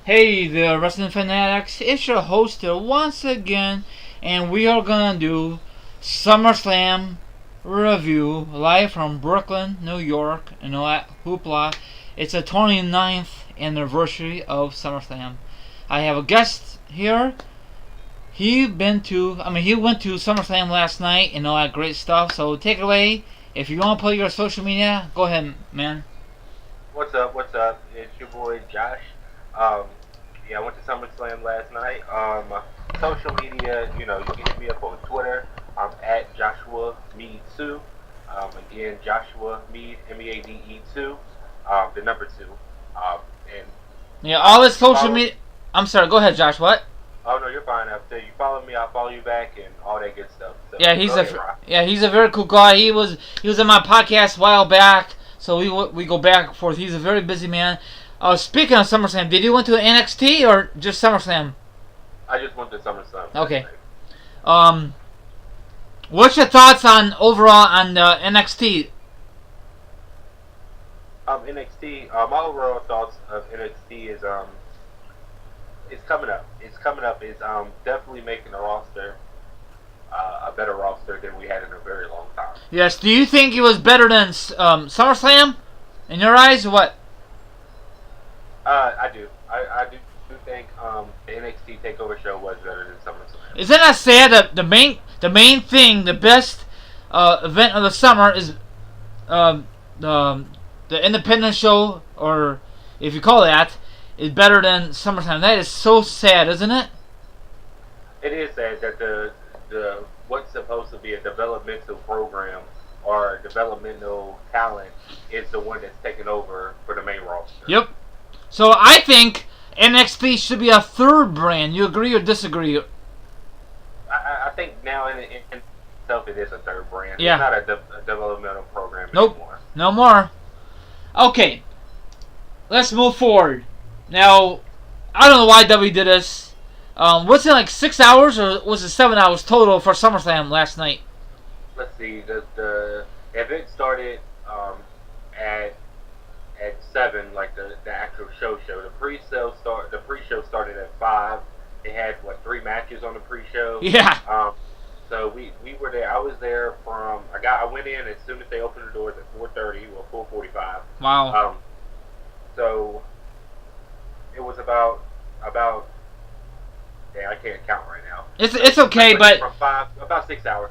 Hey there, Wrestling Fanatics. It's your host here once again, and we are gonna do SummerSlam review live from Brooklyn, New York. You know at Hoopla. It's the 29th anniversary of SummerSlam. I have a guest here. He went to SummerSlam last night and all that great stuff. So take it away. If you want to play your social media, go ahead, man. What's up? What's up? It's your boy Josh. Um, yeah, I went to SummerSlam last night. Social media, you can hit me up on Twitter. I'm at Joshua Mead 2. Again, Joshua Mead MEADE 2. The number 2. And Yeah, all his social media. I'm sorry. Go ahead, Josh. What? Oh no, you're fine. After you follow me, I'll follow you back and all that good stuff. So, Yeah, he's a very cool guy. He was in my podcast a while back, so we go back and forth. He's a very busy man. Speaking of SummerSlam, did you went to NXT or just SummerSlam? I just went to SummerSlam. Okay. What's your thoughts on overall on NXT? NXT. My overall thoughts of NXT is it's coming up. It's coming up. It's definitely making the roster a better roster than we had in a very long time. Yes. Do you think it was better than SummerSlam in your eyes, or what? I do. I do think the NXT Takeover show was better than SummerSlam. Isn't that sad that the main thing, the best event of the summer is the independent show, or if you call it that, is better than SummerSlam. That is so sad, isn't it? It is sad that the what's supposed to be a developmental program or developmental talent is the one that's taking over for the main roster. Yep. So I think NXT should be a third brand. You agree or disagree? I think now in itself it is a third brand. Yeah. It's not a developmental program Nope. anymore. No more. Okay. Let's move forward. Now, I don't know why W did this. Was it like 6 hours or was it 7 hours total for SummerSlam last night? Let's see. The event started at 7, like the actual show. The pre-show started at 5. They had 3 matches on the pre-show. Yeah. So we were there. I was there from I went in as soon as they opened the doors at 4:30 or 4:45. Wow. So it was about yeah, I can't count right now. It's okay, but from about 6 hours.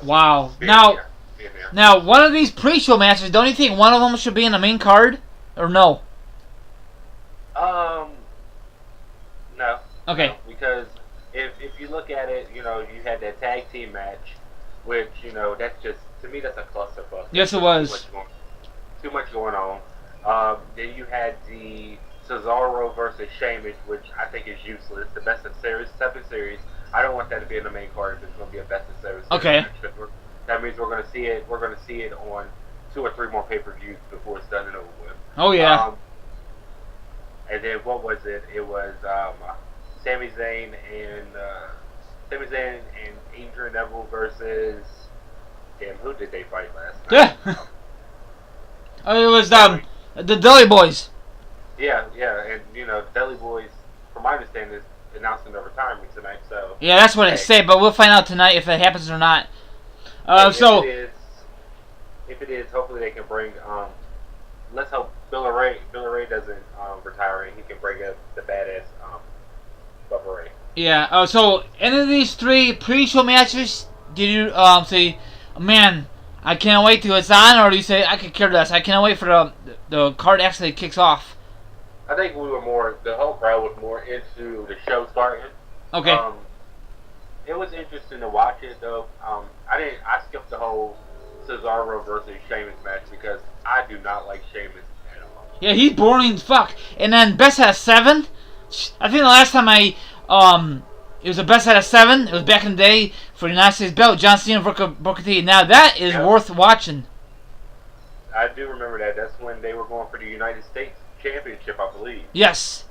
Wow. Being there. Now one of these pre-show matches, don't you think one of them should be in the main card, or no? No. Okay. No, because if you look at it, you had that tag team match, which that's just, to me, that's a clusterfuck. Yes, it was. Too much going on. Then you had the Cesaro versus Sheamus, which I think is useless. The best of series, 7 series. I don't want that to be in the main card if it's going to be a best of series. Okay. That means we're going to see it. We're going to see it on 2 or 3 more pay-per-views before it's done and over with. Oh yeah. And then what was it? It was Sami Zayn and Adrian Neville versus. Damn, who did they fight last night? Yeah. It was the Dudley Boys. Yeah, and Dudley Boys, from my understanding, is announcing their retirement tonight. So yeah, that's what it say, but we'll find out tonight if it happens or not. If it is, hopefully they can bring. Let's hope Billy Ray doesn't retire and he can bring up the badass Bubba Ray. Yeah. So any of these 3 pre-show matches, did you say, man, I can't wait till it's on, or do you say I could care less? I can't wait for the card actually kicks off. I think the whole crowd was more into the show starting. Okay. It was interesting to watch it though. I skipped the whole Cesaro versus Sheamus match because I do not like Sheamus at all. Yeah, he's boring as fuck. And then best out of 7. I think the last time it was a best out of 7. It was back in the day for the United States belt, John Cena Booker T. Now that is worth watching. I do remember that. That's when they were going for the United States Championship, I believe. Yes.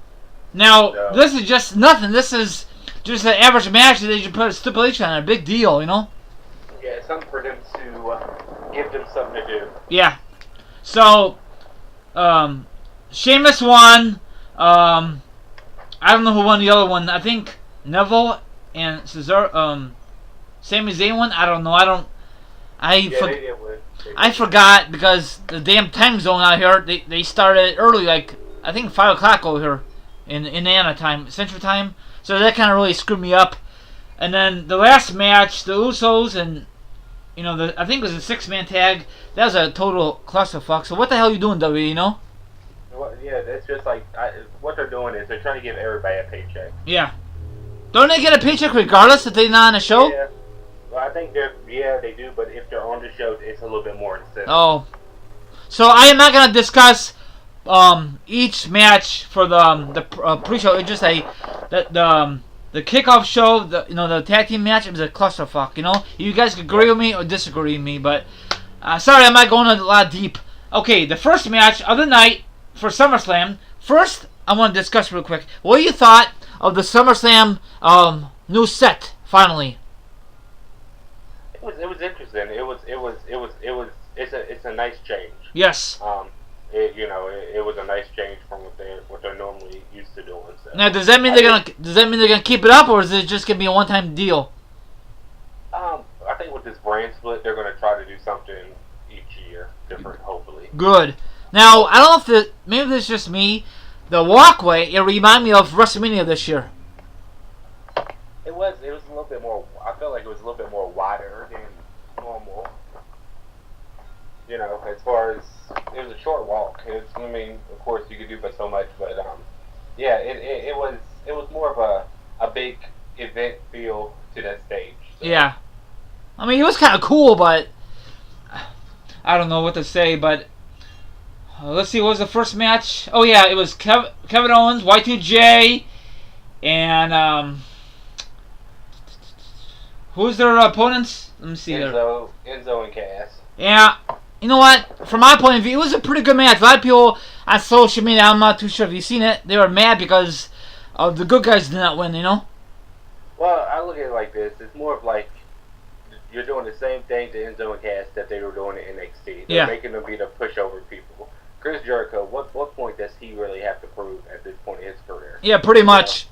Now this is just nothing. This is just an average match that they should put a stipulation on. A big deal, Yeah, it's something for them to give them something to do. Yeah. So, Sheamus won. I don't know who won the other one. I think Neville and Sami Zayn won. I don't know. I forgot because the damn time zone out here. They started early, like I think 5 o'clock over here in Indiana time, Central Time. So that kind of really screwed me up. And then the last match, the Usos and I think it was a 6-man tag. That was a total clusterfuck. So what the hell are you doing, WWE? Well, yeah, it's just like what they're doing is they're trying to give everybody a paycheck. Yeah. Don't they get a paycheck regardless if they're not on the show? Yeah. Well, I think they do, but if they're on the show, it's a little bit more incentive. Oh. So I am not gonna discuss each match for the pre-show. It's just the kickoff show, the tag team match. It was a clusterfuck. You guys can agree with me or disagree with me, but sorry, I'm not going a lot deep. Okay, the first match of the night for SummerSlam. First, I want to discuss real quick what you thought of the SummerSlam new set. Finally, it was interesting. It's a nice change. Yes. It was a nice change from what they're normally used to doing. So. Now, does that mean they're gonna keep it up, or is it just gonna be a one-time deal? I think with this brand split, they're gonna try to do something each year different, hopefully. Good. Now, I don't know if maybe this is just me. The walkway, it reminded me of WrestleMania this year. It was a little bit more. I felt like it was a little bit more wider than normal. As far as it was a short walk. Of course, you could do but so much, but yeah, it was more of a big event feel to that stage. So. Yeah, it was kind of cool, but I don't know what to say. But let's see, what was the first match? Oh yeah, it was Kevin Owens, Y2J, and who's their opponents? Let me see Enzo and Cass. Yeah. You know what? From my point of view, it was a pretty good match. A lot of people on social media, I'm not too sure if you've seen it, they were mad because the good guys did not win, Well, I look at it like this. It's more of like you're doing the same thing to Enzo and Cass that they were doing in NXT. They're making them be the pushover people. Chris Jericho, what point does he really have to prove at this point in his career? Yeah, pretty much.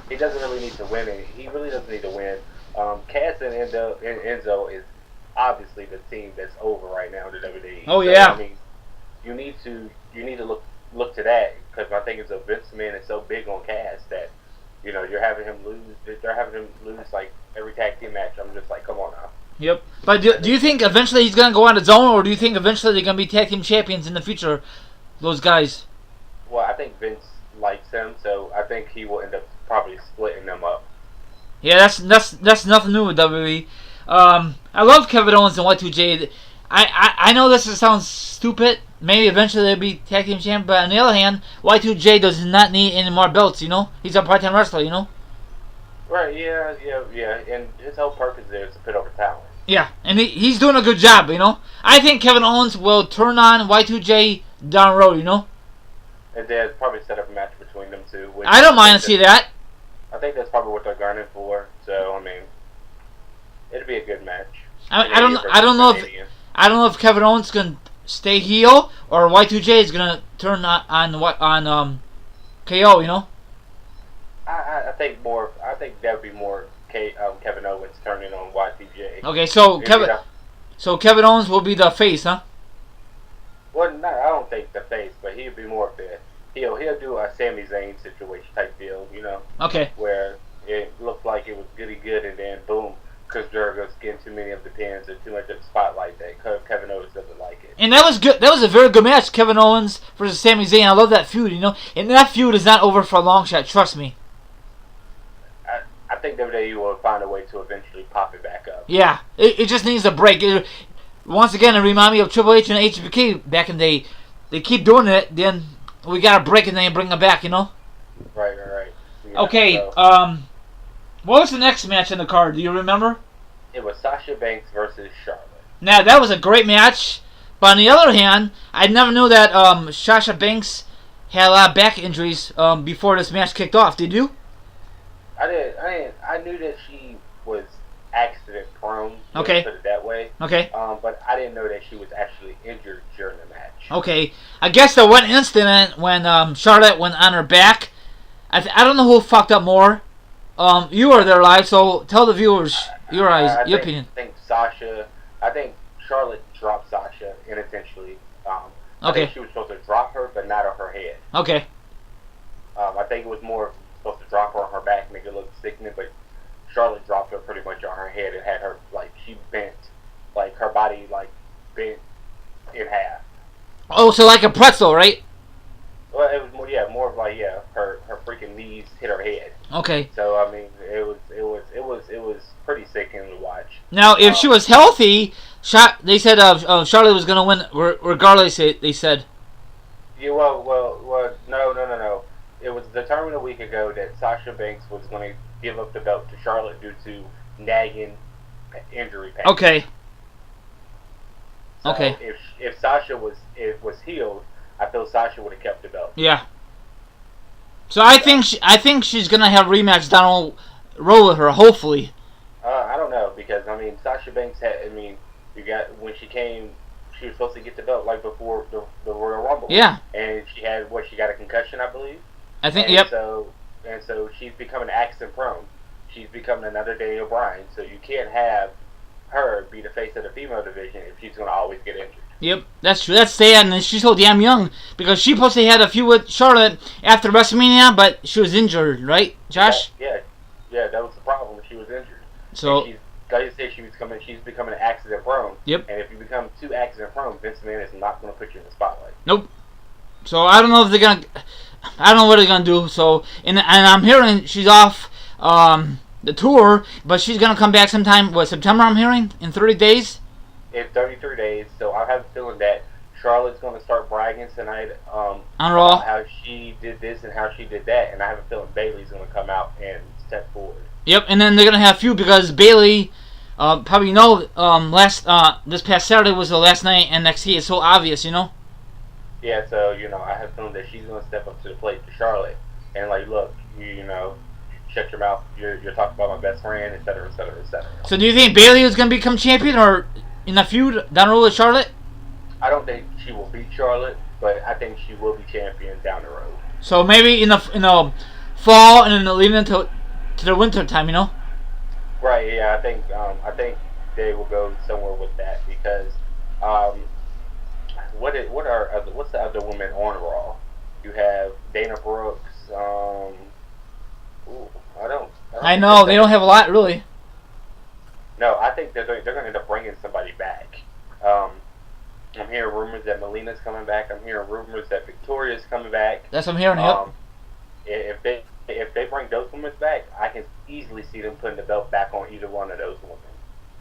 He doesn't really need to win. He really doesn't need to win. Cass and Enzo is obviously the team that's over right now in the WWE. Oh yeah. You need to look to that because I think it's a Vince McMahon is so big on Cass that you're having him lose. They're having him lose like every tag team match. I'm just like, come on now. Yep. But do you think eventually he's gonna go on his own, or do you think eventually they're gonna be tag team champions in the future? Those guys. Well, I think Vince likes him, so I think he will end up probably splitting them up. Yeah, that's nothing new with WWE. I love Kevin Owens and Y2J. I know this sounds stupid. Maybe eventually they'll be tag team champions, but on the other hand, Y2J does not need any more belts. He's a part-time wrestler. Right? Yeah. And his whole purpose there is to put over talent. Yeah, and he's doing a good job. I think Kevin Owens will turn on Y2J down the road. And they'll probably set up a match between them two. I don't mind to see that. I think that's probably what they're gunning for. So it'll be a good match. I don't know if Kevin Owens can stay heel or Y2J is gonna turn on KO. I think that would be more Kevin Owens turning on Y2J. Okay, so Kevin Owens will be the face, huh? Well, no, I don't think the face, but he'll be more of the he'll do a Sami Zayn situation type deal, Okay. Where it looked like it was goody good, and then boom, Chris Jericho's getting too many of the pins or too much of the spotlight that Kevin Owens doesn't like it. And that was good. That was a very good match, Kevin Owens versus Sami Zayn. I love that feud, And that feud is not over for a long shot. Trust me. I think WWE will find a way to eventually pop it back up. Yeah, it just needs a break. Once again, it reminds me of Triple H and HBK back in the day. They keep doing it, then we got a break and then bring them back, Right. Yeah, okay, what was the next match in the card? Do you remember? It was Sasha Banks versus Charlotte. Now, that was a great match. But on the other hand, I never knew that Sasha Banks had a lot of back injuries before this match kicked off. Did you? I did. I knew that she was accident prone. Okay. Put it that way. Okay. But I didn't know that she was actually injured during the match. Okay. I guess the one incident when Charlotte went on her back, I don't know who fucked up more. You were there live, so tell the viewers your opinion. I think Sasha. I think Charlotte dropped Sasha unintentionally. I Okay. think she was supposed to drop her, but not on her head. Okay. I think it was more supposed to drop her on her back, make it look sickening, but Charlotte dropped her pretty much on her head and had her like she bent, like her body like bent in half. Oh, so like a pretzel, right? Well, it was more of like her freaking knees hit her head. Okay. So I mean, it was pretty sickening to watch. Now, if she was healthy, they said Charlotte was gonna win regardless. They said. Yeah, well, no. It was determined a week ago that Sasha Banks was going to give up the belt to Charlotte due to nagging injury pain. Okay. So Okay. If Sasha was healed, I feel Sasha would have kept the belt. Yeah. So I think she's gonna have a rematch down the road with her. Hopefully. I don't know because I mean Sasha Banks had. I mean, you got when she came. She was supposed to get the belt like before the Royal Rumble. Yeah. And she got a concussion, I believe. I think. And Yep. So she's becoming accident prone. She's becoming another Daniel Bryan. So you can't have her be the face of the female division if she's going to always get injured. Yep, that's true. That's sad, and she's so damn young because she supposed to had a few with Charlotte after WrestleMania, but she was injured, right, Josh? Yeah, that was the problem. She was injured. So, like I said, she's becoming accident prone. Yep. And if you become too accident prone, Vince McMahon is not going to put you in the spotlight. Nope. So I don't know if they're gonna. I don't know what they're gonna do. So and I'm hearing she's off the tour, but she's gonna come back sometime. What, September? I'm hearing in 30 days. In 33 days, so I have a feeling that Charlotte's going to start bragging tonight On Raw. about how she did this and how she did that, and I have a feeling Bayley's going to come out and step forward. Yep, and then they're gonna have a few because Bayley, probably this past Saturday was the last night NXT. It's so obvious, you know. Yeah, so I have a feeling that she's going to step up to the plate to Charlotte and like, look, shut your mouth. You're talking about my best friend, etc., etc., etc. So do you think Bayley is gonna become champion or in a feud down the road with Charlotte? I don't think she will beat Charlotte, but I think she will be champion down the road. So maybe in the fall and then leading into the winter time, you know. Right. Yeah. I think they will go somewhere with that because what's the other women on Raw? You have Dana Brooks. I know they don't have a lot really. No, I think they're going to end up bringing somebody back. I'm hearing rumors that Melina's coming back. I'm hearing rumors that Victoria's coming back. That's what I'm hearing. Yep. If they bring those women back, I can easily see them putting the belt back on either one of those women.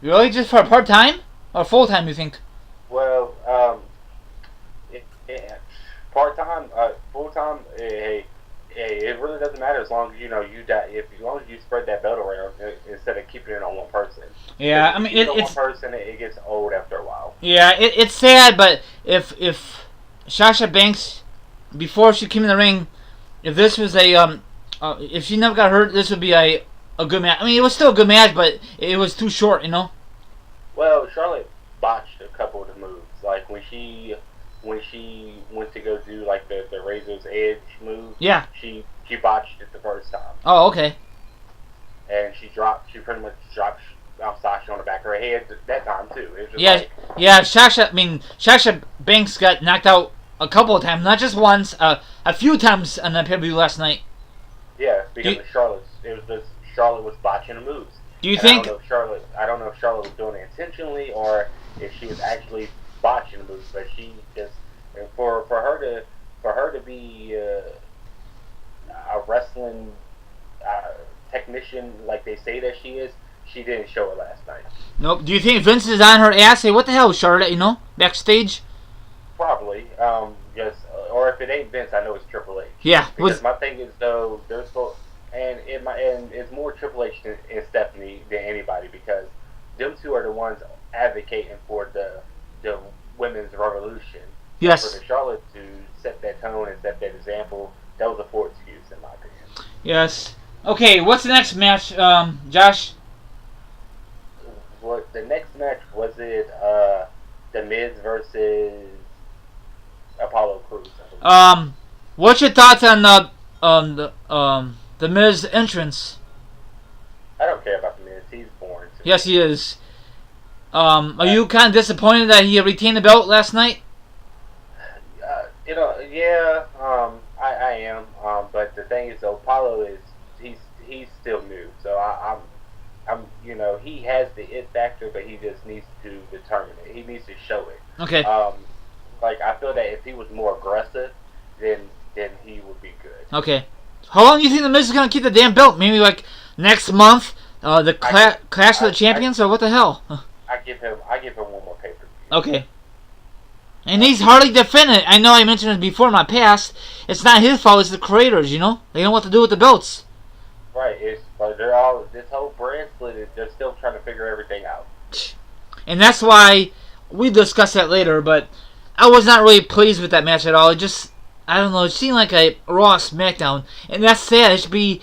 Really, just for part time or full time? You think? Well, part time, full time. Hey, it really doesn't matter as long as as long as you spread that belt around instead of keeping it on one person. Yeah, I mean it's one person. It gets old after a while. Yeah, it's sad, but if Sasha Banks, before she came in the ring, if this was if she never got hurt, this would be a good match. I mean, it was still a good match, but it was too short, you know. Well, Charlotte botched a couple of the moves, like when she went to go do like the Razor's Edge move. Yeah. She botched it the first time. Oh, okay. And she pretty much dropped Sasha on the back of her head that time too. It was just yeah. Sasha Banks got knocked out a couple of times, not just once, a few times on that pay-per-view last night. Yeah, because Charlotte was botching the moves. Do you think? I don't know if Charlotte was doing it intentionally or if she was actually botching the moves, but she just for her to be a wrestling technician like they say that she is, she didn't show it last night. Nope. Do you think Vince is on her ass? Hey, what the hell, Charlotte? You know, backstage. Probably. Yes. Or if it ain't Vince, I know it's Triple H. Yeah. Because my thing is though, and it's more Triple H and Stephanie than anybody because them two are the ones advocating for the women's revolution. Yes. For the Charlotte to set that tone and set that example, that was a poor excuse in my opinion. Yes. Okay, what's the next match, Josh? What the next match was it? The Miz versus Apollo Crews. What's your thoughts on the Miz entrance. I don't care about the Miz. He's boring. Yes, he is. Are you kind of disappointed that he retained the belt last night? Yeah. I am. But the thing is, though, Apollo is he's still new, so I'm he has the it factor, but he just needs to determine it. He needs to show it. Okay. Like I feel that if he was more aggressive, then he would be good. Okay. How long do you think the Miz is gonna keep the damn belt? Maybe like next month, the Clash of the Champions, or what the hell? I give him one more pay-per-view. Okay. And he's hardly defended. I know I mentioned it before in my past. It's not his fault. It's the creators. They don't know what to do with the belts. Right. But they're all this whole brand split. They're still trying to figure everything out. And that's why we discuss that later. But I was not really pleased with that match at all. It just, I don't know. It seemed like a Raw SmackDown, and that's sad. It should be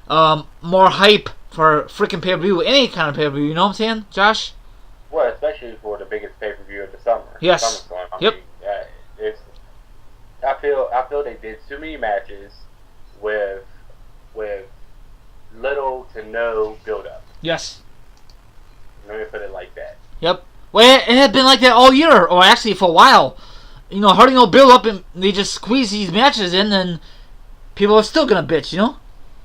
more hype for freaking pay-per-view, any kind of pay-per-view. You know what I'm saying, Josh? Well, especially for the biggest pay-per-view of the summer. Yes. SummerSlam. Yep. I feel they did too many matches with little to no build-up. Yes. Let me put it like that. Yep. Well, it had been like that all year, or actually for a while. Hardly no build-up, and they just squeeze these matches in, and people are still gonna bitch.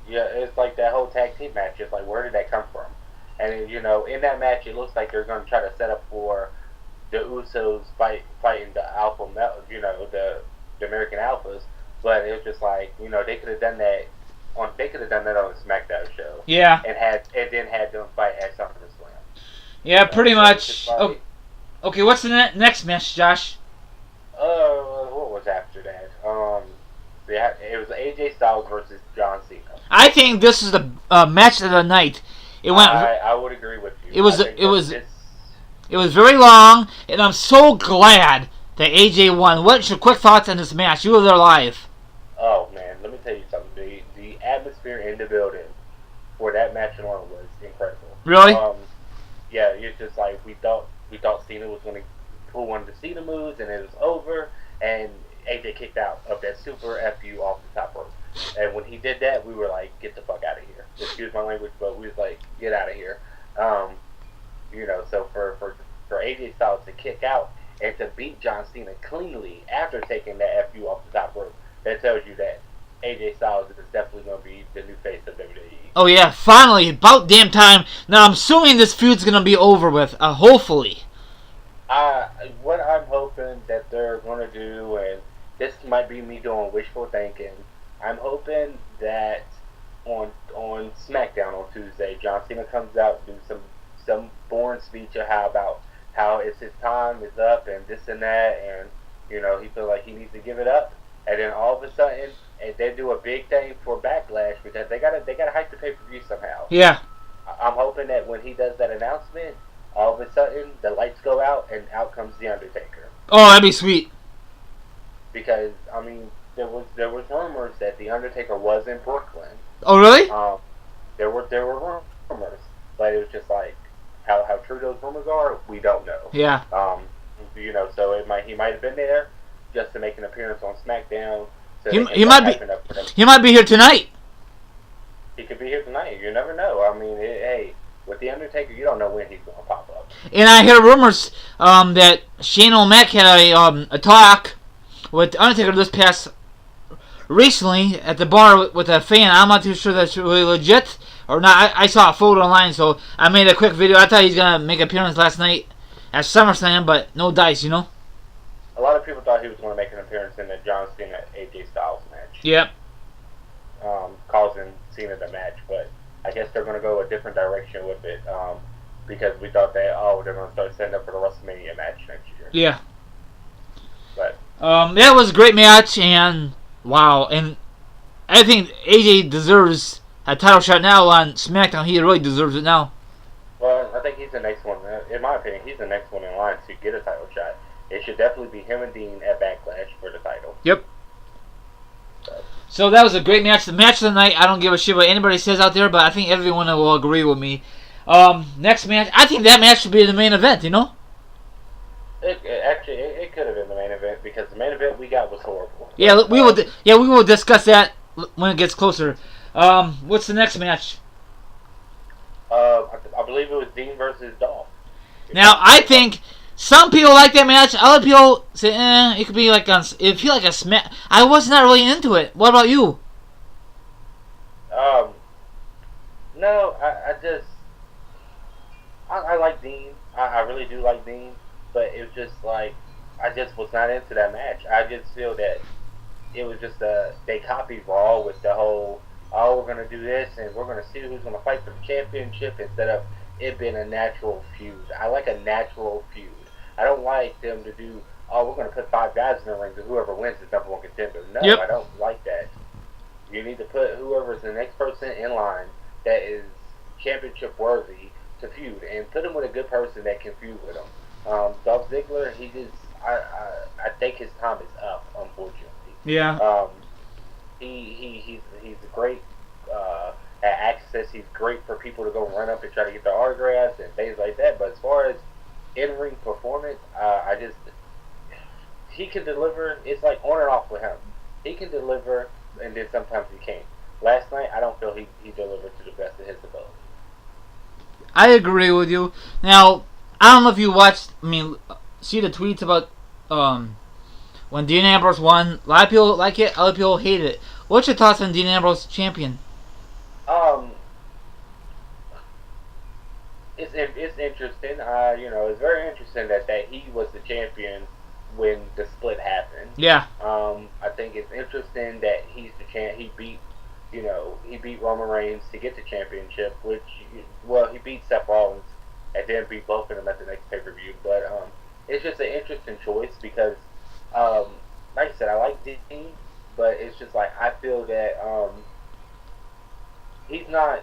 Yeah, it's like that whole tag team match. It's like, where did that come from? And in that match, it looks like they're going to try to set up for the Usos fighting the Alpha, the American Alphas. But it was just like, they could have done that on the SmackDown show. Yeah. And then had them fight at SummerSlam. Yeah, pretty much. Okay, what's the next match, Josh? What was after that? It was AJ Styles versus John Cena. I think this is the match of the night. It went. I would agree with you. It was very long, and I'm so glad that AJ won. What's your quick thoughts on this match? You were there live. Oh man, let me tell you something. The atmosphere in the building for that match alone was incredible. Really? Yeah, it's just like we thought Cena was going to pull one of the Cena moves, and it was over, and AJ kicked out of that super FU off the top rope. And when he did that, we were like, get the fuck out of here. Excuse my language, but we was like, get out of here. So for AJ Styles to kick out and to beat John Cena cleanly after taking that FU off the top rope, that tells you that AJ Styles is definitely going to be the new face of WWE. Oh yeah, finally, about damn time. Now I'm assuming this feud's going to be over with, hopefully. What I'm hoping that they're going to do, and this might be me doing wishful thinking, I'm hoping that on SmackDown on Tuesday, John Cena comes out and do some boring speech about how it's his time is up and this and that, and he feels like he needs to give it up, and then all of a sudden, and they do a big thing for Backlash because they gotta hype the pay-per-view somehow. Yeah. I'm hoping that when he does that announcement, all of a sudden the lights go out and out comes the Undertaker. Oh, that'd be sweet. Because there was rumors that the Undertaker was in Brooklyn. Oh really? There were rumors, but it was just like how true those rumors are, we don't know. Yeah. So he might have been there just to make an appearance on SmackDown. So he might be here tonight. He could be here tonight. You never know. Hey, with the Undertaker, you don't know when he's going to pop up. And I hear rumors that Shane O'Mac had a talk with the Undertaker this past recently at the bar with a fan. I'm not too sure that's really legit or not. I saw a photo online, so I made a quick video. I thought he was gonna make an appearance last night at SummerSlam, but no dice, A lot of people thought he was going to make an appearance in the John Cena AJ Styles match. Yep. Causing Cena the match, but I guess they're going to go a different direction with it because we thought that they're going to start setting up for the WrestleMania match next year. Yeah. But that was a great match, and wow, and I think AJ deserves a title shot now on SmackDown. He really deserves it now. Well, I think he's the next one. In my opinion, he's the next one in line to get a title shot. It should definitely be him and Dean at Backlash for the title. Yep. So that was a great match. The match of the night, I don't give a shit what anybody says out there, but I think everyone will agree with me. Next match, I think that match should be the main event, It could have been the main event because the main event we got was horrible. Yeah, we will discuss that when it gets closer. What's the next match? I believe it was Dean versus Dolph. Now I think some people like that match. Other people say, it could be like it feel like a smack. I was not really into it. What about you? Um, no, I like Dean. I really do like Dean, but it was just like I just was not into that match. I just feel that it was just they copied Raw with the whole we're gonna do this and we're gonna see who's gonna fight for the championship instead of it being a natural feud. I like a natural feud. I don't like them to do we're gonna put 5 guys in the ring and whoever wins is #1 contender. No, Yep. I don't like that. You need to put whoever's the next person in line that is championship worthy to feud, and put him with a good person that can feud with him. Dolph Ziggler, I think his time is up, unfortunately. Yeah. He's great at access. He's great for people to go run up and try to get their autographs and things like that. But as far as in ring performance, he can deliver. It's like on and off with him. He can deliver, and then sometimes he can't. Last night, I don't feel he delivered to the best of his ability. I agree with you. Now, I don't know if you watched. See the tweets about when Dean Ambrose won. A lot of people like it. Other people hate it. What's your thoughts on Dean Ambrose champion? It's interesting. It's very interesting that he was the champion when the split happened. Yeah. I think it's interesting that he's the champ. He beat Roman Reigns to get the championship, which he beat Seth Rollins and then beat both of them at the next pay-per-view. But it's just an interesting choice because, like I said, I like Dean, but it's just like I feel that he's not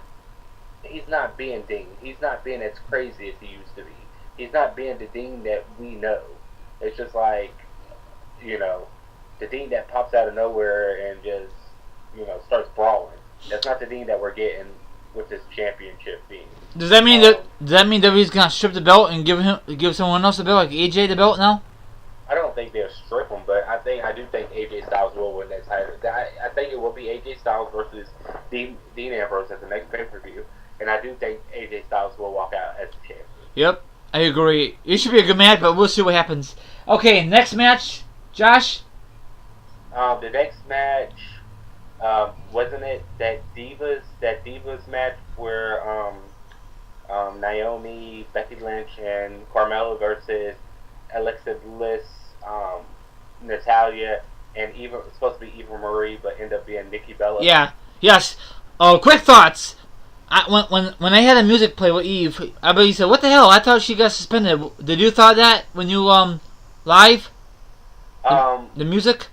being Dean. He's not being as crazy as he used to be. He's not being the Dean that we know. It's just like, the Dean that pops out of nowhere and just, starts brawling. That's not the Dean that we're getting with this championship Dean. Does that mean WWE's gonna strip the belt and give someone else the belt, like AJ the belt now? I don't think they'll strip him, but I do think AJ Styles will win that title. I think it will be AJ Styles versus Dean Ambrose at the next pay-per-view, and I do think AJ Styles will walk out as the champion. Yep, I agree. It should be a good match, but we'll see what happens. Okay, next match, Josh. The next match, wasn't it that Divas match where Naomi, Becky Lynch, and Carmella versus Alexa Bliss, Natalia, and supposed to be Eva Marie, but ended up being Nikki Bella. Yeah. Yes. Oh, quick thoughts. When I had the music play with Eve, I believe said, "What the hell? I thought she got suspended." Did you thought that when you live? The music.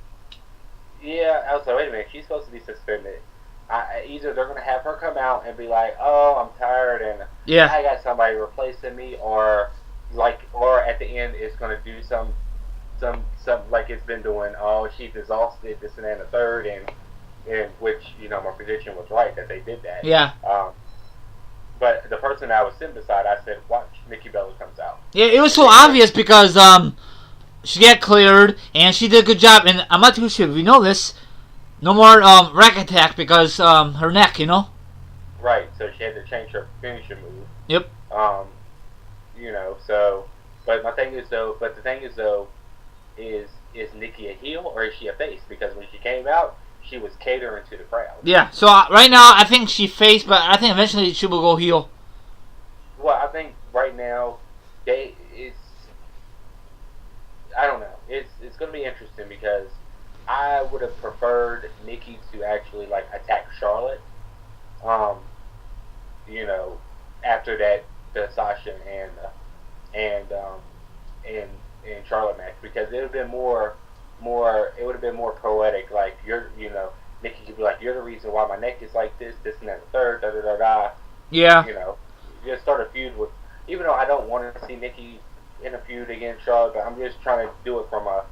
Yeah, I was like, wait a minute, she's supposed to be suspended. Either they're gonna have her come out and be like, "Oh, I'm tired and I got somebody replacing me," or at the end it's gonna do some like it's been doing. Oh, she's exhausted, this and that, and the third, and which my prediction was right that they did that. Yeah. But the person I was sitting beside, I said, "Watch, Nikki Bella comes out." Yeah, it was so obvious because she got cleared and she did a good job. And I'm not too sure if you know this. No more rack attack because her neck, Right. So she had to change her finisher move. Yep. So, but the thing is though, is Nikki a heel or is she a face? Because when she came out, she was catering to the crowd. Yeah. So right now, I think she face, but I think eventually she will go heel. Well, I think right now, I don't know. It's going to be interesting because I would have preferred Nikki to actually attack Charlotte. After the Sasha and Charlotte match, because it would have been more. It would have been more poetic. Like Nikki could be like, "You're the reason why my neck is like this, and that, and the third, da da da da." Yeah. Just start a feud with. Even though I don't want to see Nikki in a feud against Charlotte, but I'm just trying to do it from a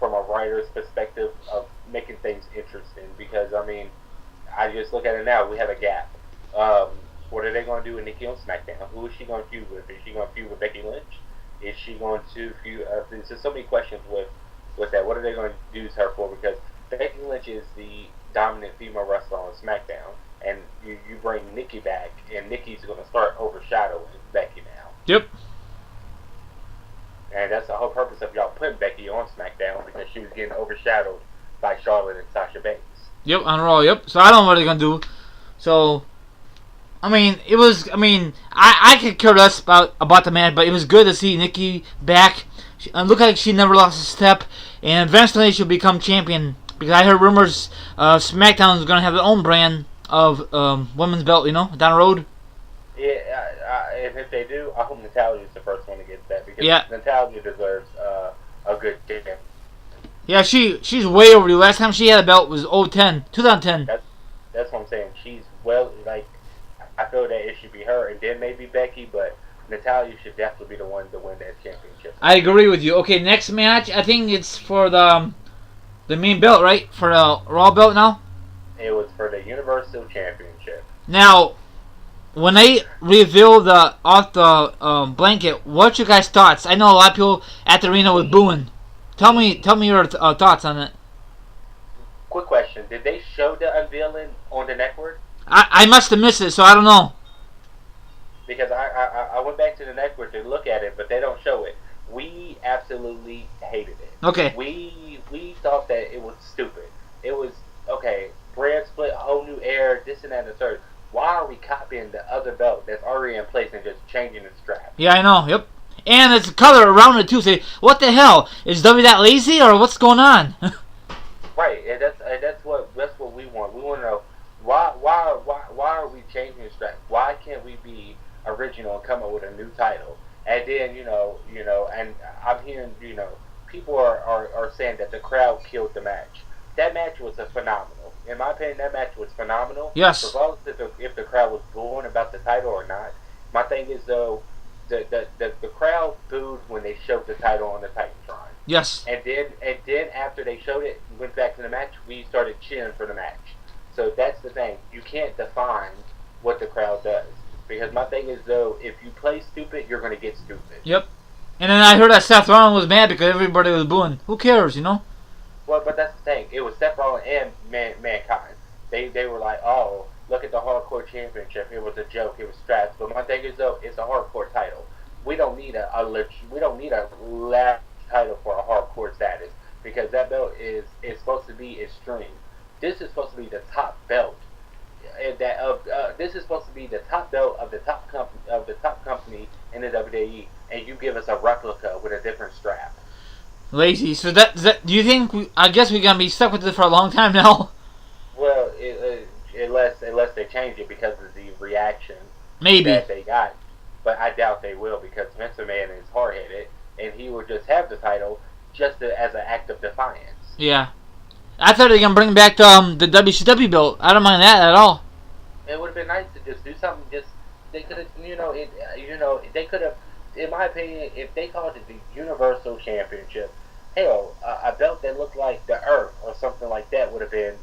writer's perspective of making things interesting. Because I just look at it now. We have a gap. What are they going to do with Nikki on SmackDown? Who is she going to feud with? Is she going to feud with Becky Lynch? Is she going to feud? There's just so many questions with that. What are they going to use her for? Because Becky Lynch is the dominant female wrestler on SmackDown, and you bring Nikki back, and Nikki's going to start overshadowing Becky now. Yep. And that's the whole purpose of y'all putting Becky on SmackDown, because she was getting overshadowed by Charlotte and Sasha Banks. Yep, on Raw, yep. So I don't know what they're going to do. So, I mean, it was, I could care less about the match, but it was good to see Nikki back. She looked like she never lost a step, and eventually she'll become champion. Because I heard rumors SmackDown is going to have their own brand of women's belt, down the road. Yeah, and if they do, I hope Natalya is the first one to get that, because Natalya deserves a good champion. Yeah, she's way overdue. Last time she had a belt was 2010. That's what I'm saying. She's I feel that it should be her, and then maybe Becky, but Natalya should definitely be the one to win that championship. I agree with you. Okay, next match, I think it's for the main belt, right? For the Raw belt now? It was for the Universal Championship. Now, when they revealed off the blanket, what's your guys' thoughts? I know a lot of people at the arena was booing. Tell me your thoughts on it. Quick question: did they show the unveiling on the network? I must have missed it, so I don't know. Because I went back to the network to look at it, but they don't show it. We absolutely hated it. Okay. We thought that it was stupid. It was, okay, brand split, whole new era, this and that and the third. Why are we copying the other belt that's already in place and just changing the strap? Yeah, I know, yep. And it's color around it too. Say, what the hell? Is W that lazy or what's going on? Right, and that's what we want. We want to know why are we changing the strap? Why can't we be original and come up with a new title? And then and I'm hearing people are saying that the crowd killed the match. That match was phenomenal. In my opinion, that match was phenomenal. Yes. Regardless if the crowd was booing about the title or not. My thing is though, the crowd booed when they showed the title on the Titantron. Yes. And then after they showed it, went back to the match, we started cheering for the match. So that's the thing. You can't define what the crowd does. Because my thing is though, if you play stupid, you're gonna get stupid. Yep. And then I heard that Seth Rollins was mad because everybody was booing. Who cares, Well, but that's the thing. It was Seth Rollins and Mankind. They were like, oh, look at the Hardcore Championship. It was a joke. It was straps. But my thing is though, it's a hardcore title. We don't need a last title for a hardcore status, because that belt is supposed to be extreme. This is supposed to be the top belt. This is supposed to be the top belt of the top company in the WWE, and you give us a replica with a different strap. Lazy. So that do you think? I guess we're gonna be stuck with this for a long time now. Well, unless they change it because of the reaction Maybe that they got, but I doubt they will, because Vince McMahon is hard headed, and he will just have the title just as an act of defiance. Yeah. I thought they were gonna bring back the WCW belt. I don't mind that at all. It would have been nice to just do something. They could have, they could have, in my opinion, if they called it the Universal Championship, hell, a belt that looked like the Earth or something like that would have been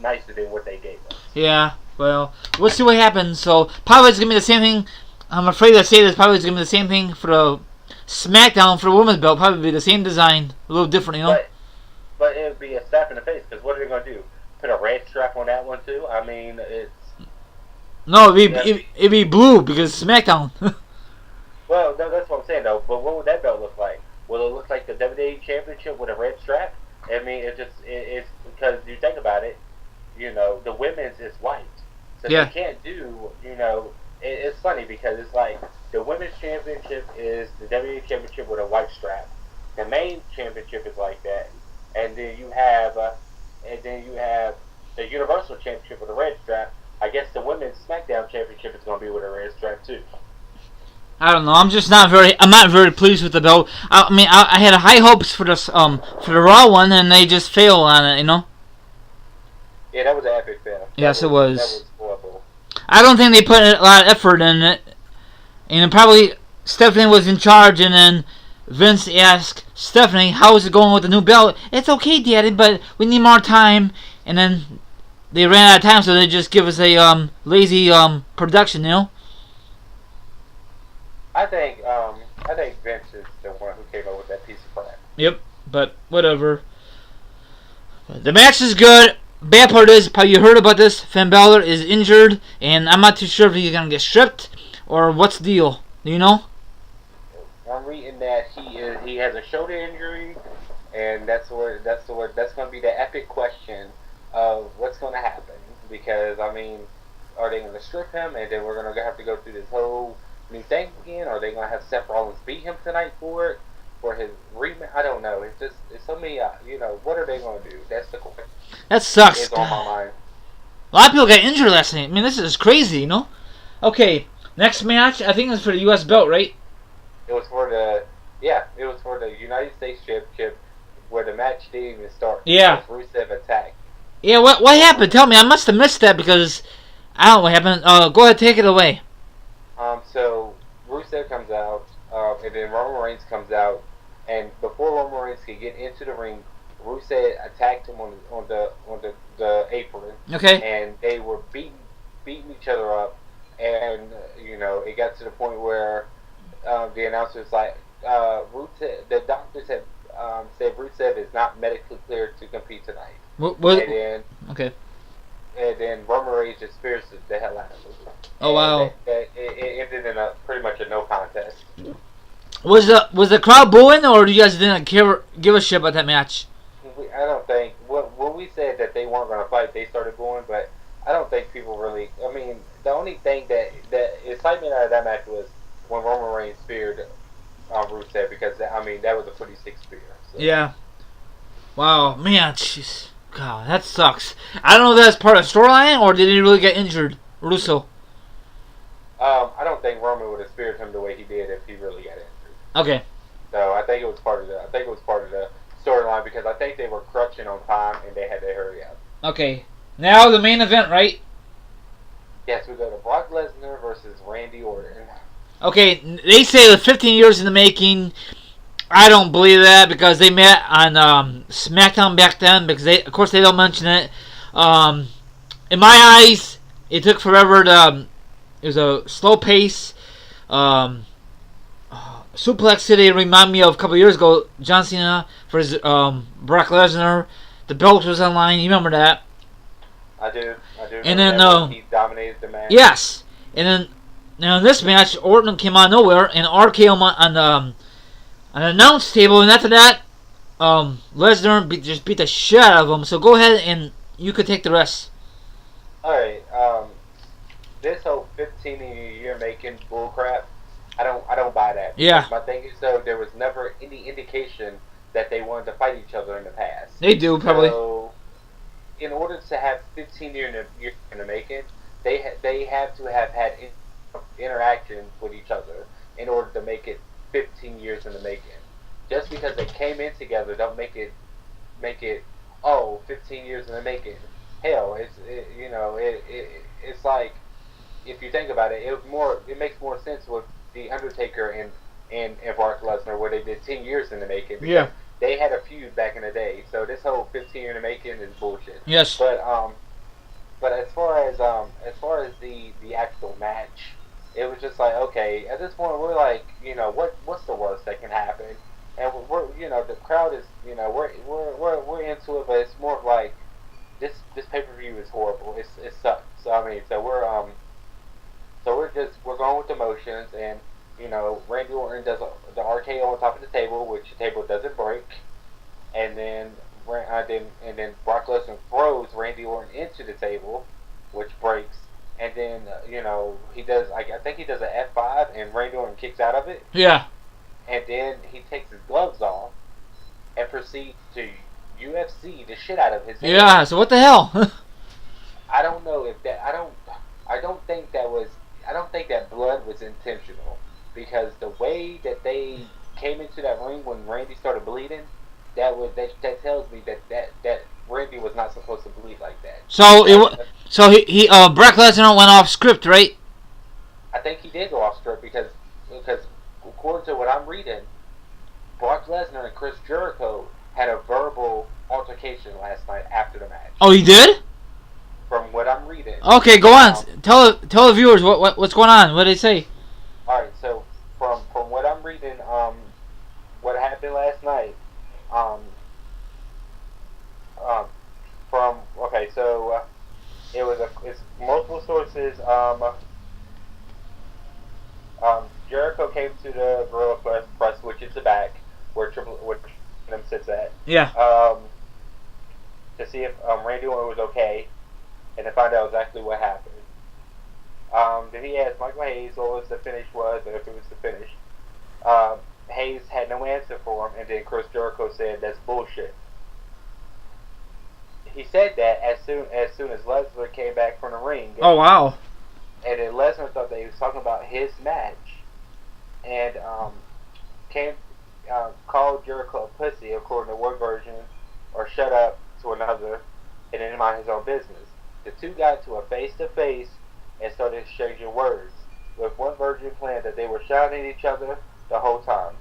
nicer than what they gave us. Yeah. Well, we'll see what happens. So probably it's gonna be the same thing. I'm afraid to say this. Probably it's gonna be the same thing for the SmackDown for the women's belt. Probably be the same design, a little different, But it would be a slap in the face, because what are they going to do? Put a red strap on that one too? I mean, it's... No, it'd be blue, because SmackDown. Well, that's what I'm saying though. But what would that belt look like? Will it look like the WWE Championship with a red strap? I mean, it's because you think about it, the women's is white. So yeah. They can't do, it's funny because it's like the women's championship is the WWE Championship with a white strap. The main championship is like that. And then you have the Universal Championship with a red strap. I guess the Women's SmackDown Championship is going to be with a red strap too. I don't know. I'm not very pleased with the belt. I had high hopes for the Raw one, and they just failed on it. Yeah, that was an epic fail. Yes, it was. That was horrible. I don't think they put a lot of effort in it, and probably Stephanie was in charge, and then Vince asked Stephanie, how is it going with the new belt? It's okay, Daddy, but we need more time. And then they ran out of time, so they just give us a lazy production, I think Vince is the one who came up with that piece of crap. Yep, but whatever. The match is good. bad part is, probably you heard about this. Finn Balor is injured, and I'm not too sure if he's gonna get stripped or what's the deal. Do you know? I'm reading that he has a shoulder injury, and that's going to be the epic question of what's going to happen. Because I mean, are they going to strip him, and then we're going to have to go through this whole new thing again? Or are they going to have Seth Rollins beat him tonight for it, for his rematch? I don't know. It's so many. What are they going to do? That's the question. That sucks. It's on my mind. A lot of people got injured last night. I mean, this is crazy, you know? Okay, next match, I think it's for the U.S. belt, right? It was for the United States Championship, where the match didn't even start. Yeah. Rusev attacked. Yeah, what happened? Tell me. I must have missed that because I don't know what happened. Go ahead, take it away. So Rusev comes out, and then Roman Reigns comes out, and before Roman Reigns could get into the ring, Rusev attacked him on the apron. Okay. And they were beating each other up, and it got to the point where the announcer was like, Rusev, the doctors have said Rusev is not medically cleared to compete tonight. Okay. And then Roman Reigns just spears the hell out of him. Oh, wow. It ended in pretty much a no contest. Was the crowd booing, or you guys didn't give a shit about that match? I don't think when we said that they weren't going to fight, they started booing, but I don't think people really. I mean, the only thing that excitement out of that match was when Roman Reigns speared Rusev, because that was a pretty sick spear. So. Yeah. Wow, man, jeez. God, that sucks. I don't know if that's part of the storyline, or did he really get injured, Russo? I don't think Roman would have speared him the way he did if he really got injured. Okay. So I think it was part of the storyline, because I think they were crutching on time and they had to hurry up. Okay. Now the main event, right? Yes, we go to Brock Lesnar versus Randy Orton. Okay, they say it was 15 years in the making. I don't believe that, because they met on SmackDown back then, because of course they don't mention it. In my eyes, it took forever to. It was a slow pace. Suplex City reminded me of a couple years ago, John Cena versus Brock Lesnar. The belt was on line. You remember that? I do. And then he dominated the match. Yes, and then now in this match, Orton came out of nowhere and RKO him on an announce table, and after that, Lesnar just beat the shit out of him. So go ahead and you could take the rest. All right. This whole 15-year making bullcrap, I don't buy that. Yeah. My thing is, though, there was never any indication that they wanted to fight each other in the past. They do, probably. So, in order to have 15 years in the making, they have to have had interaction with each other in order to make it 15 years in the making. Just because they came in together, don't make it 15 years in the making. Hell, it's like, if you think about it, it makes more sense with The Undertaker and Brock Lesnar, where they did 10 years in the making. Yeah. They had a feud back in the day, so this whole 15 year in the making is bullshit. Yes. But as far as the actual match, it was just like, okay, at this point we're like, what's the worst that can happen? And we're the crowd is, we're into it, but it's more of like this pay-per-view is horrible. It sucks. So I mean, we're going with the motions, and Randy Orton does the RKO on top of the table, which the table doesn't break, and then Brock Lesnar throws Randy Orton into the table, which breaks, and then he does, I think he does an F5, and Randy Orton kicks out of it. Yeah. And then he takes his gloves off and proceeds to UFC the shit out of his head. Yeah. So what the hell? I don't know if that. I don't think that blood was intentional, because the way that they came into that ring when Randy started bleeding, that tells me that Randy was not supposed to bleed like that. So he Brock Lesnar went off script, right? I think he did go off script because according to what I'm reading, Brock Lesnar and Chris Jericho had a verbal altercation last night after the match. Oh, he did? From what I'm reading. Okay, go on. Tell the viewers what's going on. What did they say? All right, so from what I'm reading, what happened last night, okay, so it's multiple sources. Jericho came to the Gorilla Press, which is the back where Triple M sits at. Yeah. To see if Randy Orton was okay, and to find out exactly what happened. Then he asked Michael Hayes what the finish was, and if it was the finish. Hayes had no answer for him, and then Chris Jericho said, "That's bullshit." He said that as soon as Lesnar came back from the ring. Oh, wow. And then Lesnar thought that he was talking about his match, and called Jericho a pussy according to one version, or shut up to another, and then mind his own business. The two got to a face-to-face and started exchanging words, with one version claiming that they were shouting at each other the whole time.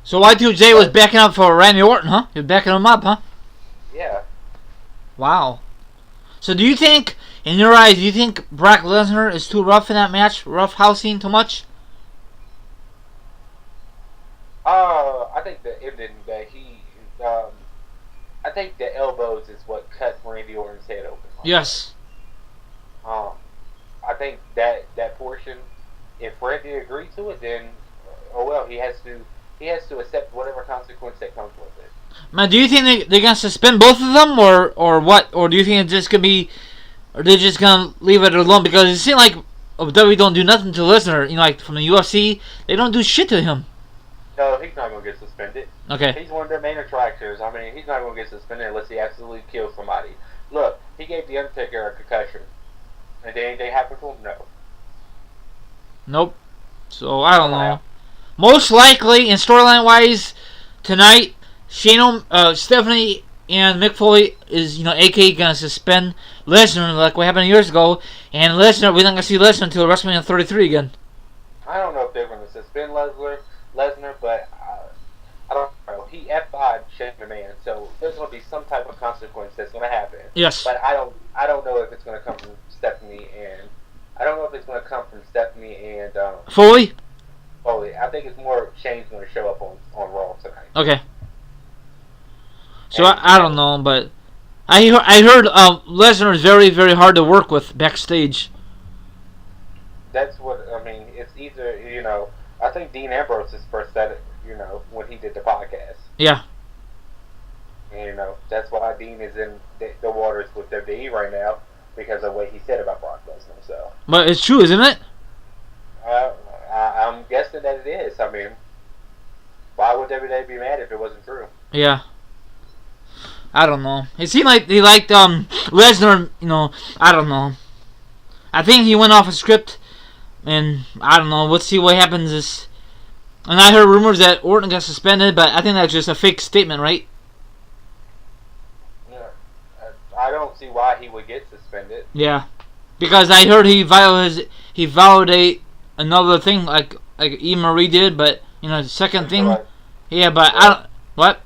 So Y2J was backing up for Randy Orton, huh? He was backing him up, huh? Yeah. Wow. So do you think, in your eyes, do you think Brock Lesnar is too rough in that match? Rough housing too much? I think the ending that I think the elbows is what cut Randy Orton's head open. Yes. I think that portion, if Randy agreed to it, then oh well, he has to accept whatever consequence that comes with it. Man, do you think they're gonna suspend both of them, or what? Or do you think it's just gonna be, or they're just gonna leave it alone? Because it seems like WWE don't do nothing to Lesnar. You know, like from the UFC, they don't do shit to him. No, he's not gonna get suspended. Okay. He's one of their main attractors. I mean, he's not gonna get suspended unless he absolutely kills somebody. Look, he gave the Undertaker a concussion, and did anything happen to him? No. Nope. So I don't know. Most likely, in storyline wise, tonight, Stephanie and Mick Foley is, AK gonna suspend Lesnar like what happened years ago, and Lesnar, we're not gonna see Lesnar until WrestleMania 33 again. I don't know if they're gonna suspend Lesnar, but I don't know. He F5'd Shane McMahon, so there's gonna be some type of consequence that's gonna happen. Yes. But I don't know if it's gonna come from Stephanie and Foley. Foley. I think it's more Shane's gonna show up on Raw tonight. Okay. So I don't know, but I heard Lesnar is very, very hard to work with backstage. That's what I mean. It's either I think Dean Ambrose first said it, when he did the podcast. Yeah. And, that's why Dean is in the waters with WWE right now, because of what he said about Brock Lesnar. So. But it's true, isn't it? I'm guessing that it is. I mean, why would WWE be mad if it wasn't true? Yeah. I don't know. It seemed like they liked Lesnar, I don't know. I think he went off a script, and I don't know. Let's see what happens. And I heard rumors that Orton got suspended, but I think that's just a fake statement, right? Yeah. I don't see why he would get suspended. Yeah. Because I heard he violated another thing like E. Marie did, but the second thing. Yeah, but I don't. What?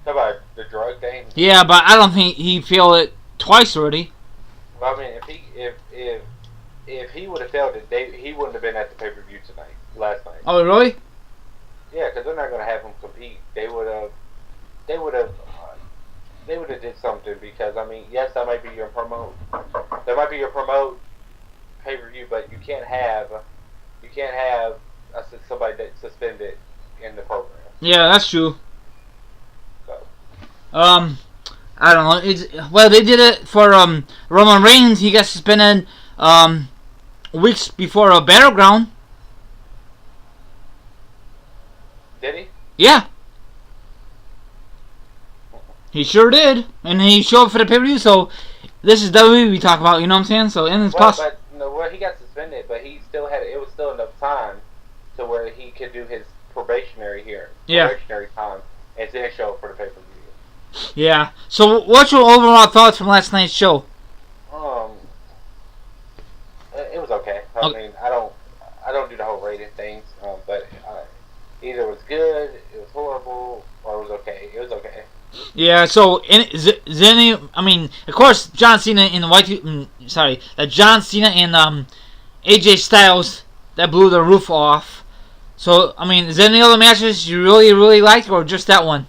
About the drug thing. Yeah, but I don't think he failed it twice already. Well, I mean, if he would have failed it, he wouldn't have been at the pay-per-view last night. Oh, really? Yeah, because they're not going to have him compete. They would have did something, because I mean, yes, that might be your promote. That might be your promote pay-per-view, but you can't have somebody that's suspended in the program. Yeah, that's true. So. I don't know. They did it for Roman Reigns. He got suspended weeks before a Battleground. Did he? Yeah. He sure did. And he showed up for the pay-per-view, so this is WWE we talk about, you know what I'm saying? So, and it's possible. But he got suspended, but he still it was still enough time to where he could do his probationary time, and then show up for the pay-per-view. Yeah. So, what's your overall thoughts from last night's show? It was okay. I mean, I don't do the whole rating things, but either it was good, it was horrible, or it was okay. It was okay. Yeah. So, I mean, of course, John Cena and John Cena and AJ Styles that blew the roof off. So, I mean, is there any other matches you really, really liked, or just that one?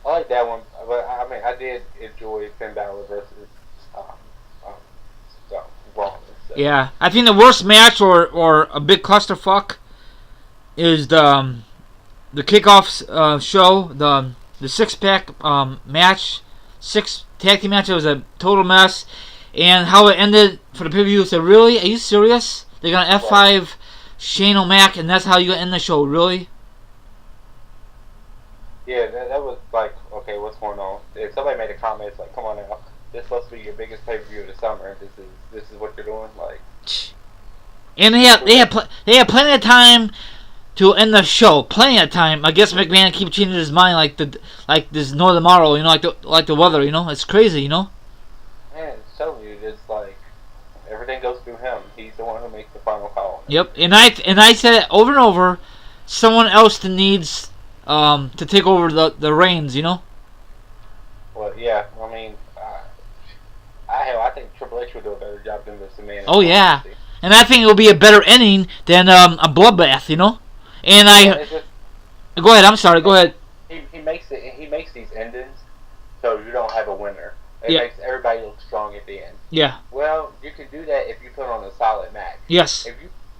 I like that one, but I mean, I did enjoy Finn Balor Yeah, I think the worst match or a big clusterfuck is the kickoff show, the six pack match, six tag team match. It was a total mess, and how it ended for the pay-per-view. Said, really? Are you serious? They're gonna F5 Shane O'Mac, and that's how you end the show? Really? Yeah, that was like, okay, what's going on? If somebody made a comment, it's like, come on now, this is supposed to be your biggest pay-per-view of the summer. This is what you're doing, like. And they had plenty of time to end the show. Plenty of time. I guess McMahon keep changing his mind like this Northern tomorrow, like the weather, It's crazy, Man, it's telling you, it's like everything goes through him. He's the one who makes the final call. Yep, and I said it over and over. Someone else needs to take over the reins, Well, yeah, I mean, I think Triple H would do a better job than this man. Oh yeah, and I think it will be a better ending than a bloodbath, And go ahead. I'm sorry. Go ahead. He makes these endings so you don't have a winner. It Yeah. makes everybody look strong at the end. Yeah. Well, you can do that if you put on a solid match. Yes.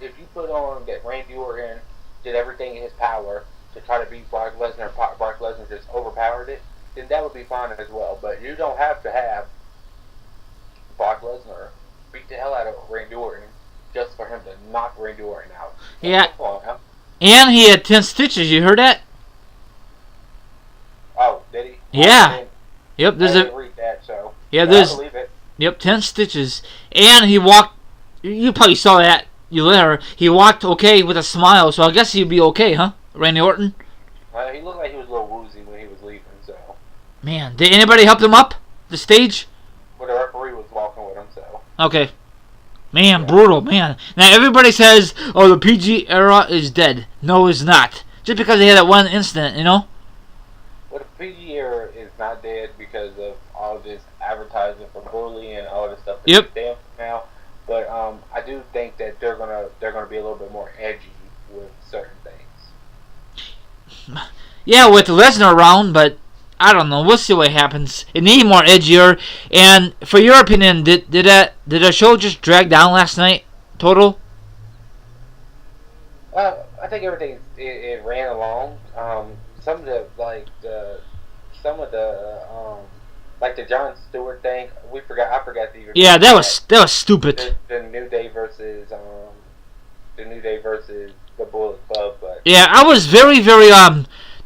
If you put on that Randy Orton did everything in his power to try to beat Brock Lesnar, Brock Lesnar just overpowered it, then that would be fine as well. But you don't have to have Brock Lesnar beat the hell out of Randy Orton just for him to knock Randy Orton out. Yeah. Come on now. And he had 10 stitches. You heard that? Oh, did he? Yeah. Yep. I didn't read that, so. Yeah. I believe it. Yep. 10 stitches. And he walked. You probably saw that. You later. He walked okay with a smile. So I guess he'd be okay, huh? Randy Orton. He looked like he was a little woozy when he was leaving. So. Man, did anybody help him up the stage? Well, the referee was walking with him, so. Okay. Man, brutal, man. Now everybody says, "Oh, the PG era is dead." No, it's not. Just because they had that one incident, Well, the PG era is not dead because of all this advertising for bullying and all this stuff. Yep. Now, but I do think that they're gonna be a little bit more edgy with certain things. Yeah, with Lesnar around, but I don't know. We'll see what happens. It needs more edgier. And for your opinion, did the show just drag down last night? Total? I think everything it ran along. Some of the like the Jon Stewart thing. I forgot to even. Yeah, that was stupid. The New Day versus the Bullet Club, but yeah, I was very very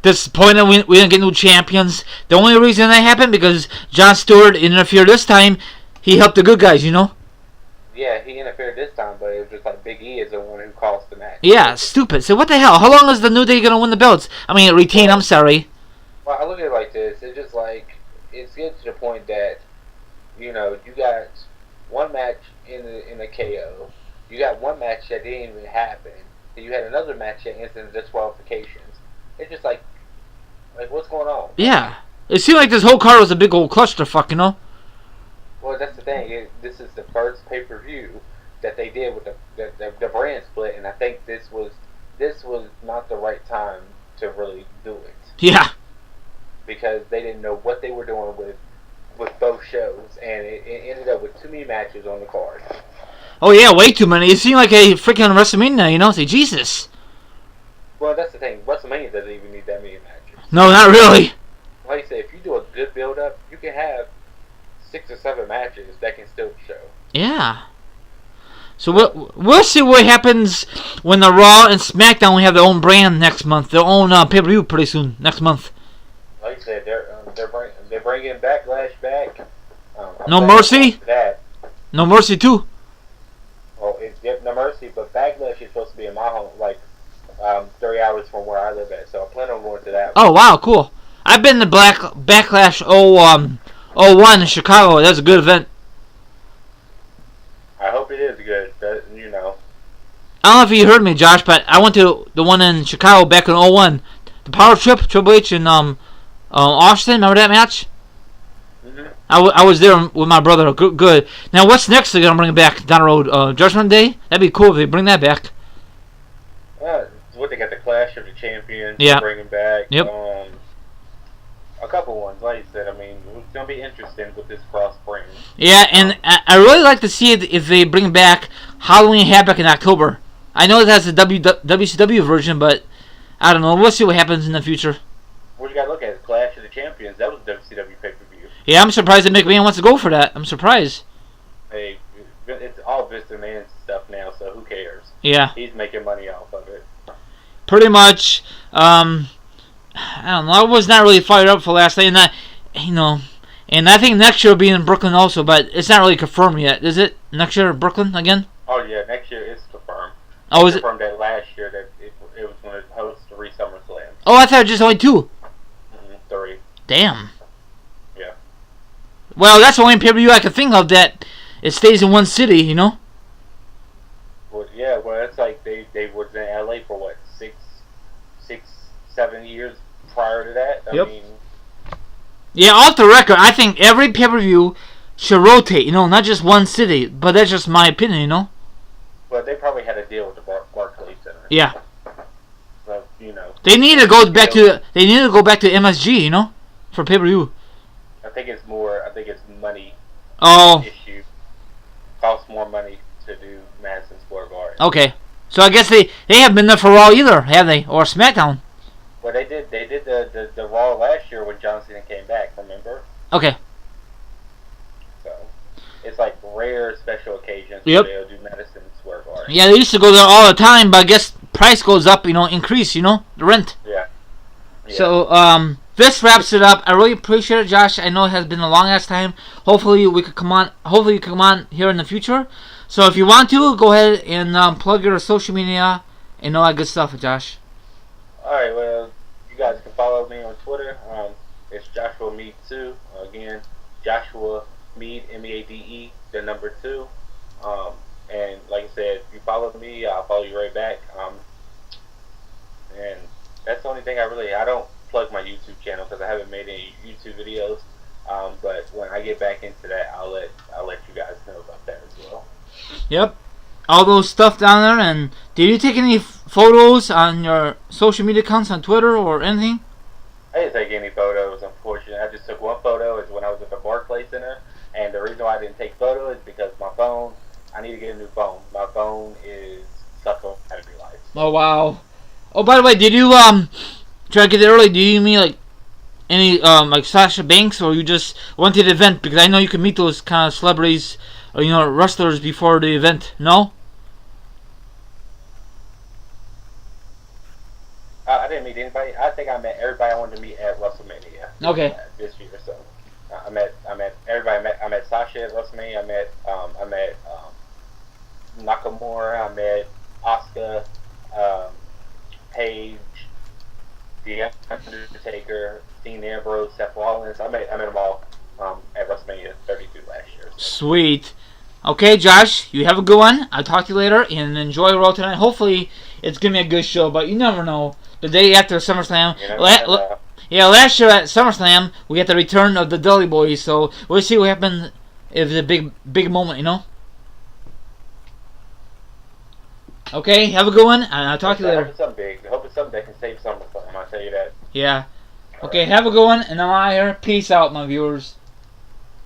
disappointed we didn't get new champions. The only reason that happened because Jon Stewart interfered this time. He helped the good guys, Yeah, he interfered this time, but it was just like Big E is the one who caused the match. Yeah, stupid. So what the hell? How long is the New Day gonna win the belts? I mean, retain. I'm sorry. Well, I look at it like this. It's just like it's getting to the point that you got one match in the KO. You got one match that didn't even happen. And you had another match that ended in disqualifications. It's just like what's going on? Yeah, it seemed like this whole card was a big old clusterfuck, Well, that's the thing. This is the first pay-per-view that they did with the brand split, and I think this was not the right time to really do it. Yeah. Because they didn't know what they were doing with both shows, and it ended up with too many matches on the card. Oh yeah, way too many. It seemed like a freaking WrestleMania, Say Jesus. Well, that's the thing. WrestleMania doesn't even need that many matches. No, not really. Like I said, if you do a good build-up, you can have 6 or 7 matches that can still show. Yeah. So we'll see what happens when the Raw and SmackDown have their own brand next month, their own pay-per-view pretty soon next month. Like I said, they're bringing Backlash back. No Mercy. No Mercy too. Well, No Mercy, but Backlash is supposed to be in my home, 3 hours from where I live at. So I plan on going to that. Oh wow, cool. I've been to Backlash 01 in Chicago. That was a good event. I hope it is good. I don't know if you heard me, Josh, but I went to the one in Chicago back in 01. The Power Trip, Triple H and Austin. Remember that match? Mm-hmm. I was there with my brother. Good. Now, what's next they're going to bring back down the road? Judgment Day? That'd be cool if they bring that back. What they got, the Clash of the Champions. Yeah. Bringing back. Yep. a couple ones. Like you said, I mean, it's gonna be interesting with this cross brand. Yeah, and I really like to see it if they bring back Halloween Havoc in October. I know it has a WCW version, but I don't know. We'll see what happens in the future. What you gotta look at is Clash of the Champions. That was WCW pay per view. Yeah, I'm surprised that McMahon wants to go for that. I'm surprised. Hey, it's all Vince McMahon's stuff now, so who cares? Yeah. He's making money off of it. Pretty much. I don't know. I was not really fired up for last night, and and I think next year will be in Brooklyn also, but it's not really confirmed yet, is it? Next year, Brooklyn again? Oh yeah, next year it's confirmed. Oh, is it? Confirmed that last year that it was going to host 3 SummerSlams. Oh, I thought it was just only 2. 3. Damn. Yeah. Well, that's the only pay-per-view I can think of that it stays in one city, you know? Well, yeah, well, it's like they was in LA for what, 7 years prior to that? I mean, yeah, off the record, I think every pay-per-view should rotate, not just one city, but that's just my opinion, Well, they probably had a deal with the Barclays Center. Yeah. So, They need to go back to MSG, for pay-per-view. I think it's money issue. Costs more money to do Madison Square Garden. Okay. So I guess they haven't been there for Raw either, have they? Or SmackDown? Well, they did the Raw last year when John Cena came back, remember? Okay. So, it's like rare special occasions Yep. where they'll do Madison Square Garden. Yeah, they used to go there all the time, but I guess price goes up, increase, the rent. Yeah. So, this wraps it up. I really appreciate it, Josh. I know it has been a long ass time. Hopefully you can come on here in the future. So if you want to, go ahead and plug your social media and all that good stuff, Josh. Alright, well, you guys can follow me on Twitter. It's Joshua Mead 2. Again, Joshua Mead, MEADE, the number 2. And like I said, if you follow me, I'll follow you right back. And that's the only thing I don't plug my YouTube channel because I haven't made any YouTube videos. But when I get back into that, I'll let you guys know about that as well. Yep. All those stuff down there. And did you take any photos on your social media accounts on Twitter or anything? I didn't take any photos, unfortunately. I just took one photo. Is when I was at the Barclays Center. And the reason why I didn't take photos is because my phone, I need to get a new phone. My phone is stuck on battery life. Oh, wow. Oh, by the way, did you try to get there early? Do you mean like any like Sasha Banks, or you just went to the event? Because I know you can meet those kind of celebrities or wrestlers before the event. No? I didn't meet anybody. I think I met everybody I wanted to meet at WrestleMania. Okay. This year, so I met everybody. I met Sasha at WrestleMania. I met Nakamura. I met Asuka, Paige, The Undertaker, Dean Ambrose, Seth Rollins. I met them all at WrestleMania 32 last year. So. Sweet. Okay, Josh, you have a good one. I'll talk to you later and enjoy Raw tonight. Hopefully, it's gonna be a good show, but you never know. The day after SummerSlam. Yeah, last year at SummerSlam, we had the return of the Dudley Boys, so we'll see what happens if it's a big moment, Okay, have a good one, and I'll talk to you later. I hope it's something big. I hope it's something that can save SummerSlam, I'll tell you that. Yeah. Okay, have a good one, and I'm out of here. Peace out, my viewers.